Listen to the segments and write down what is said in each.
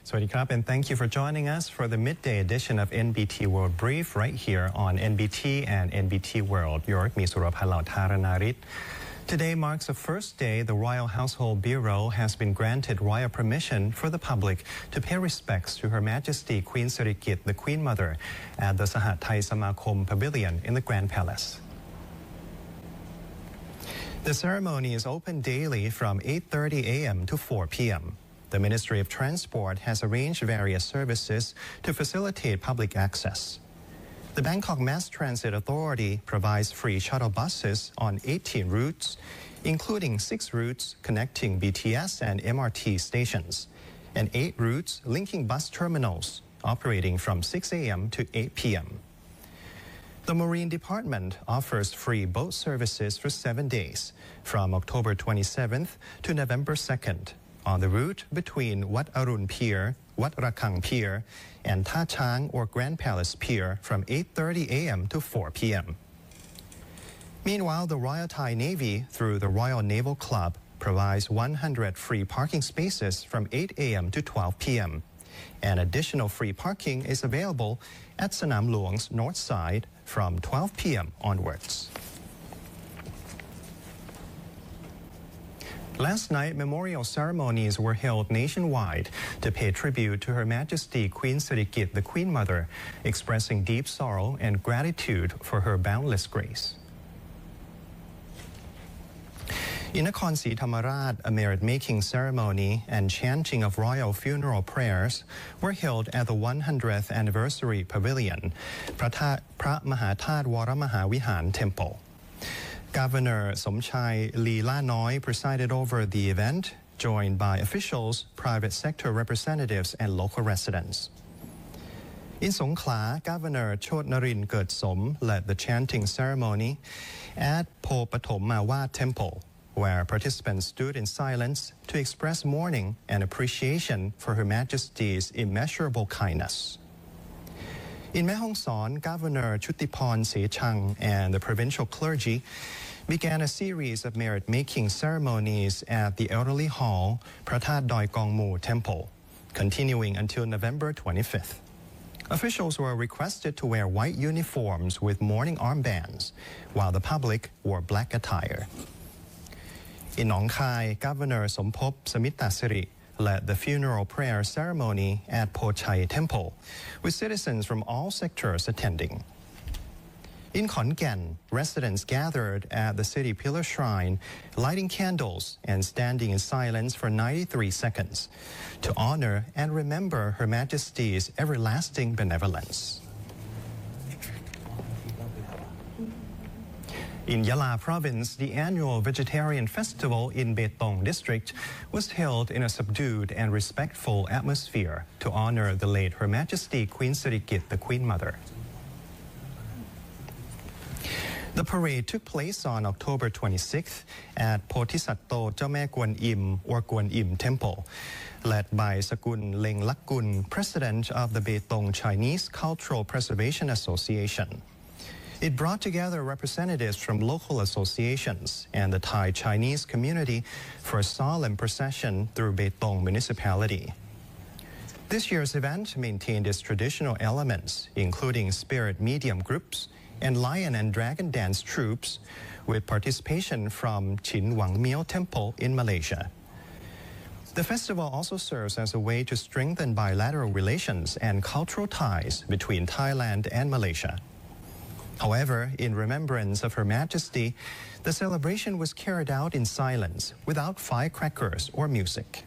SIRIKIT, and thank you for joining us for the midday edition of NBT World Brief right here on NBT and NBT World. York Misuraphalau Tharanarit. Today marks the first day the Royal Household Bureau has been granted royal permission for the public to pay respects to Her Majesty Queen SIRIKIT, the Queen Mother, at the Sahat Thai Samakom Pavilion in the Grand Palace. The ceremony is open daily from 8:30 a.m. to 4 p.m. The Ministry of Transport has arranged various services to facilitate public access. The Bangkok Mass Transit Authority provides free shuttle buses on 18 routes, including 6 routes connecting BTS and MRT stations, and 8 routes linking bus terminals, operating from 6 a.m. to 8 p.m. The Marine Department offers free boat services for 7 days, from October 27th to November 2nd, on the route between Wat Arun Pier, Wat Rakang Pier, and Ta Chang or Grand Palace Pier from 8:30 a.m. to 4 p.m. Meanwhile, the Royal Thai Navy, through the Royal Naval Club, provides 100 free parking spaces from 8 a.m. to 12 p.m. And additional free parking is available at Sanam Luang's north side from 12 p.m. onwards. Last night, memorial ceremonies were held nationwide to pay tribute to Her Majesty Queen SIRIKIT, the Queen Mother, expressing deep sorrow and gratitude for her boundless grace. In Nakhon Si Thammarat, a merit-making ceremony and chanting of royal funeral prayers were held at the 100th Anniversary Pavilion, Phra Mahathat Waramahavihan Temple. Governor Somchai Leelanoy presided over the event, joined by officials, private sector representatives, and local residents. In Songkhla, Governor Chotnarin Kertsom led the chanting ceremony at Po Pathom Mawat Temple, where participants stood in silence to express mourning and appreciation for Her Majesty's immeasurable kindness. In Mae Hong Son, Governor Chuttipon Sechang and the provincial clergy began a series of merit-making ceremonies at the elderly hall, Prathat Doi Kong Mu Temple, continuing until November 25th. Officials were requested to wear white uniforms with mourning armbands, while the public wore black attire. In Nong Khai, Governor Sompop Samittasiri led the funeral prayer ceremony at Po Chai Temple, with citizens from all sectors attending. In Khon Kaen, residents gathered at the city pillar shrine, lighting candles and standing in silence for 93 seconds to honor and remember Her Majesty's everlasting benevolence. In Yala Province, the annual vegetarian festival in Betong district was held in a subdued and respectful atmosphere to honor the late Her Majesty Queen SIRIKIT, the Queen Mother. The parade took place on October 26th at Pothisatto Jalme Kwan Im or Kwan Im Temple, led by Sakun Leng Lakkun, president of the Betong Chinese Cultural Preservation Association. It brought together representatives from local associations and the Thai Chinese community for a solemn procession through Betong municipality. This year's event maintained its traditional elements, including spirit medium groups and lion and dragon dance troupes, with participation from Chin Wang Miao Temple in Malaysia. The festival also serves as a way to strengthen bilateral relations and cultural ties between Thailand and Malaysia. However, in remembrance of Her Majesty, the celebration was carried out in silence, without firecrackers or music.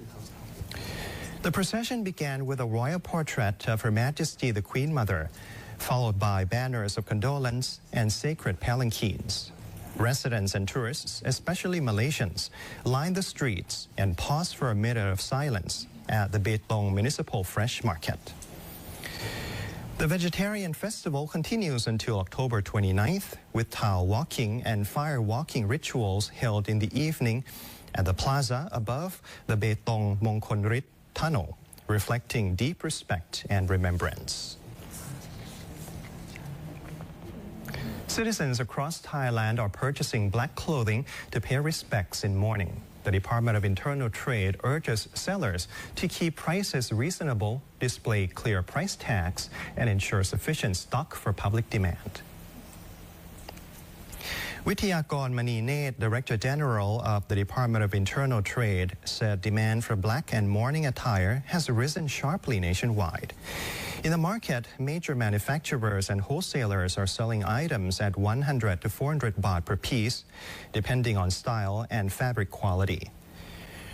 The procession began with a royal portrait of Her Majesty the Queen Mother, followed by banners of condolence and sacred palanquins. Residents and tourists, especially Malaysians, lined the streets and paused for a minute of silence at the Betong Municipal Fresh Market. The vegetarian festival continues until October 29th, with towel walking and fire walking rituals held in the evening at the plaza above the Betong Mongkonrit Tunnel, reflecting deep respect and remembrance. Citizens across Thailand are purchasing black clothing to pay respects in mourning. the Department of Internal Trade urges sellers to keep prices reasonable, display clear price tags, and ensure sufficient stock for public demand. Witiyakon Maninet, Director General of the Department of Internal Trade, said demand for black and mourning attire has risen sharply nationwide. In the market, major manufacturers and wholesalers are selling items at 100 to 400 baht per piece, depending on style and fabric quality.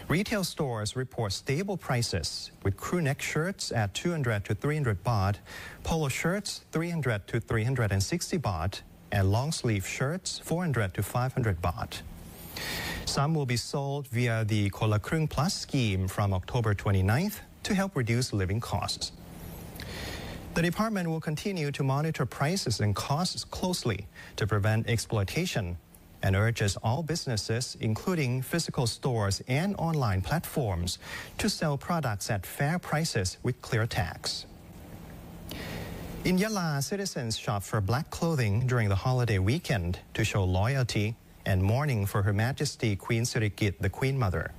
Retail stores report stable prices, with crew neck shirts at 200 to 300 baht, polo shirts 300 to 360 baht, and long-sleeve shirts 400 to 500 baht. Some will be sold via the Kola Krung Plus scheme from October 29th to help reduce living costs. The department will continue to monitor prices and costs closely to prevent exploitation and urges all businesses, including physical stores and online platforms, to sell products at fair prices with clear tags. In Yala, citizens shopped for black clothing during the holiday weekend to show loyalty and mourning for Her Majesty Queen SIRIKIT, the Queen Mother.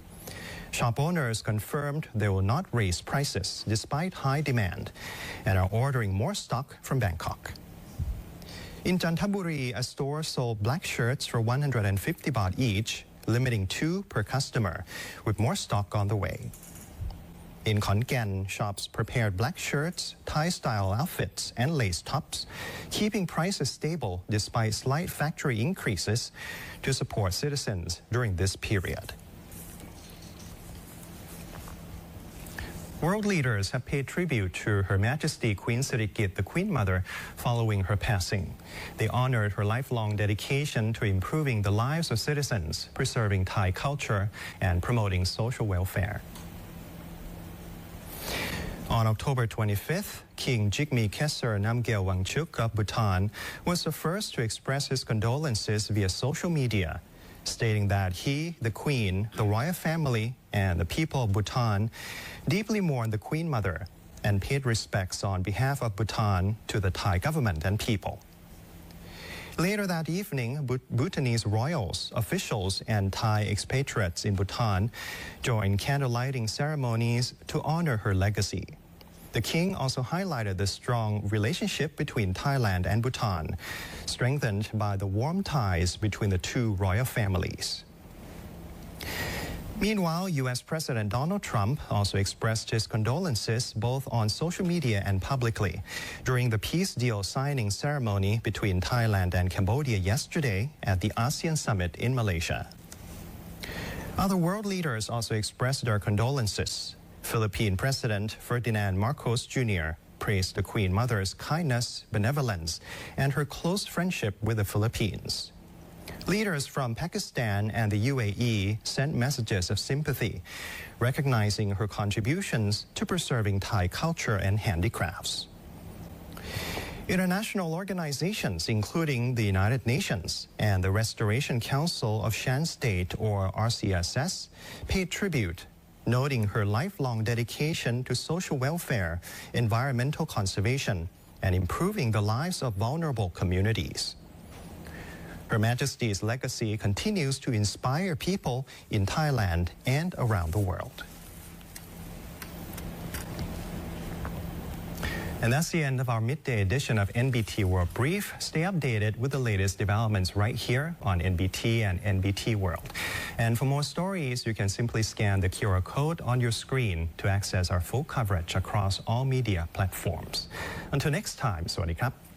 Shop owners confirmed they will not raise prices despite high demand and are ordering more stock from Bangkok. In Chanthaburi, a store sold black shirts for 150 baht each, limiting 2 per customer, with more stock on the way. In Khon Kaen, shops prepared black shirts, Thai-style outfits, and lace tops, keeping prices stable despite slight factory increases to support citizens during this period. World leaders have paid tribute to Her Majesty Queen SIRIKIT, the Queen Mother, following her passing. They honored her lifelong dedication to improving the lives of citizens, preserving Thai culture, and promoting social welfare. On October 25th, King Jigme Kheser Namgyel Wangchuk of Bhutan was the first to express his condolences via social media, stating that he, the Queen, the royal family, and the people of Bhutan deeply mourn the Queen Mother and paid respects on behalf of Bhutan to the Thai government and people. Later that evening, Bhutanese royals, officials, and Thai expatriates in Bhutan joined candlelighting ceremonies to honor her legacy. The king also highlighted the strong relationship between Thailand and Bhutan, strengthened by the warm ties between the two royal families. Meanwhile, U.S. President Donald Trump also expressed his condolences both on social media and publicly during the peace deal signing ceremony between Thailand and Cambodia yesterday at the ASEAN Summit in Malaysia. Other world leaders also expressed their condolences. Philippine President Ferdinand Marcos Jr. praised the Queen Mother's kindness, benevolence, and her close friendship with the Philippines. Leaders from Pakistan and the UAE sent messages of sympathy, recognizing her contributions to preserving Thai culture and handicrafts. International organizations, including the United Nations and the Restoration Council of Shan State, or RCSS, paid tribute, noting her lifelong dedication to social welfare, environmental conservation, and improving the lives of vulnerable communities. Her Majesty's legacy continues to inspire people in Thailand and around the world. And that's the end of our midday edition of NBT World Brief. Stay updated with the latest developments right here on NBT and NBT World. And for more stories, you can simply scan the QR code on your screen to access our full coverage across all media platforms. Until next time, สวัสดีครับ